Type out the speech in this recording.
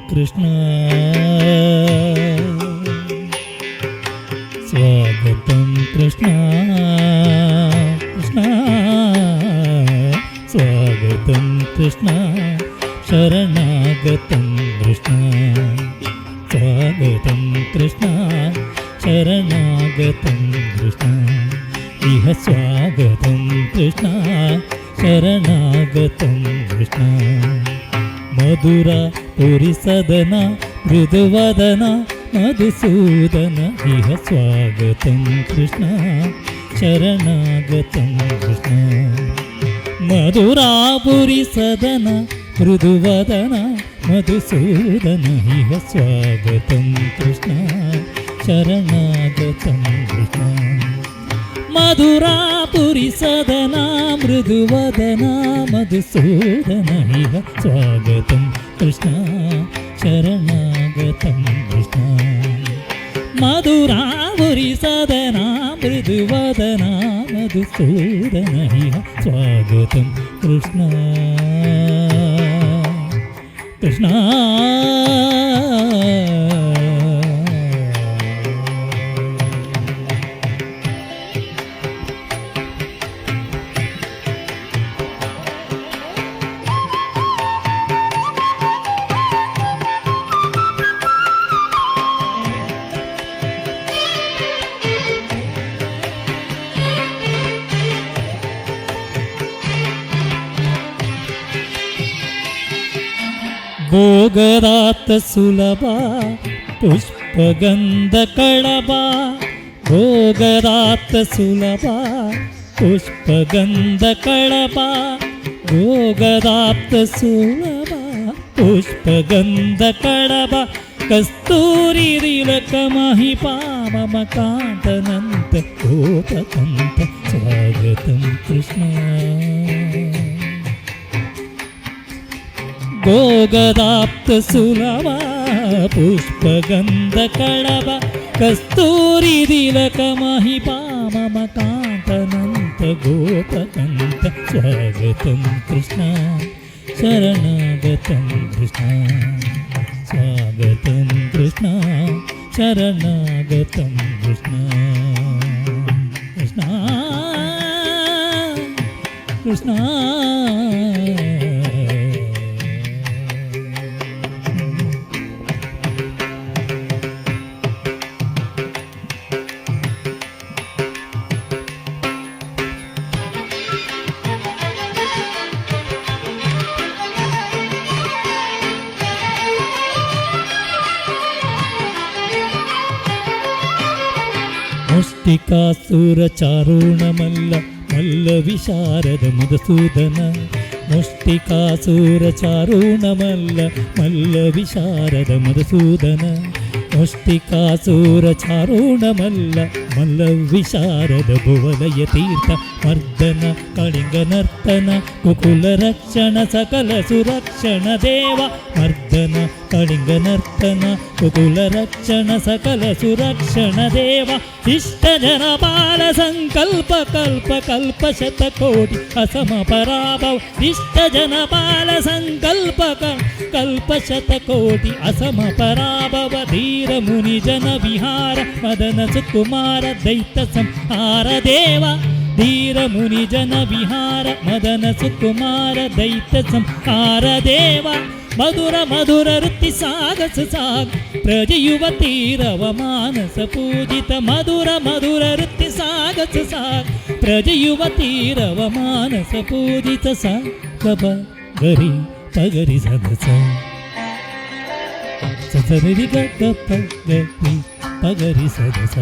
కృష్ణ స్వాగతం కృష్ణ కృష్ణ స్వాగతం కృష్ణ శరణాగతం కృష్ణ స్వాగతం కృష్ణ శరణాగతం కృష్ణ ఇహ స్వాగతం కృష్ణ శరణాగతం కృష్ణ మధుర పురి సదన మృదువదన మధుసూదన ఇహ స్వాగతం కృష్ణ శరణాగతం కృష్ణ మధురాపురి సదన మృదువదన మధుసూదన ఇహ స్వాగతం కృష్ణ శరణాగతం కృష్ణ మధురాపురి సదన మృదువదన మధుసూదన ఇహ స్వాగతం కృష్ణ శరణాగతం కృష్ణ మధురాపురి సదన మృదువదన మధుసూదన ఇహ స్వాగతం కృష్ణ కృష్ణ భోగరాత సులభ పుష్పగంధ కళభ భోగరాత సులభ పుష్పగంధ కళభ భోగరాత సులభ పుష్పగంధ కళభ కస్తూరి తిలక మహిపామ కాంతనంత కోపకంత స్వాగతం కృష్ణ భోగదాప్త సులభ పుష్పగంధ కళభ కస్తూరి తిలక మహిపామ కాంతనంత గోపకంత స్వాగతం కృష్ణ శరణాగతం కృష్ణ స్వాగతం కృష్ణ శరణాగతం కృష్ణ కృష్ణ కృష్ణ ముష్టికాసుర చారుణ మల్ల మల్ల విశారద మధుసూదన ముష్టికాసుర చారుణ మల్ల మల్ల విశారద మధుసూదన ముష్టికాసుర చారుణ మల్ల మల్ల విశారద భువలయ తీర్థ మర్దన కళింగ నర్తన కుకుల రక్షణ సకల సురక్షణ దేవ మర్దన కళింగ నర్తన కుకుల రక్షణ సకల సురక్షణ దేవ ఇష్ట జన బాల సంకల్ప కల్ప కల్ప శతకోటి అసమ పరాభవ ఇష్ట జన బాల సంకల్ప కల్ప శతకోటి అసమ పరాభవ ధీర ముని జన విహార మదన సుకుమార దైత సంహార దేవ ధీర ముని జన విహార మదన సుకుమార దైత సంహార దేవ మధుర మధుర వృత్తి సాగస సాగ ప్రజయువతీరవ మానస పూజిత మధుర మధుర వృత్తి సాగస సాగ ప్రజయువతీరవ మానస పూజిత సా గబ గరి పగరి సదస ససరి గ పగరి పగరి సదస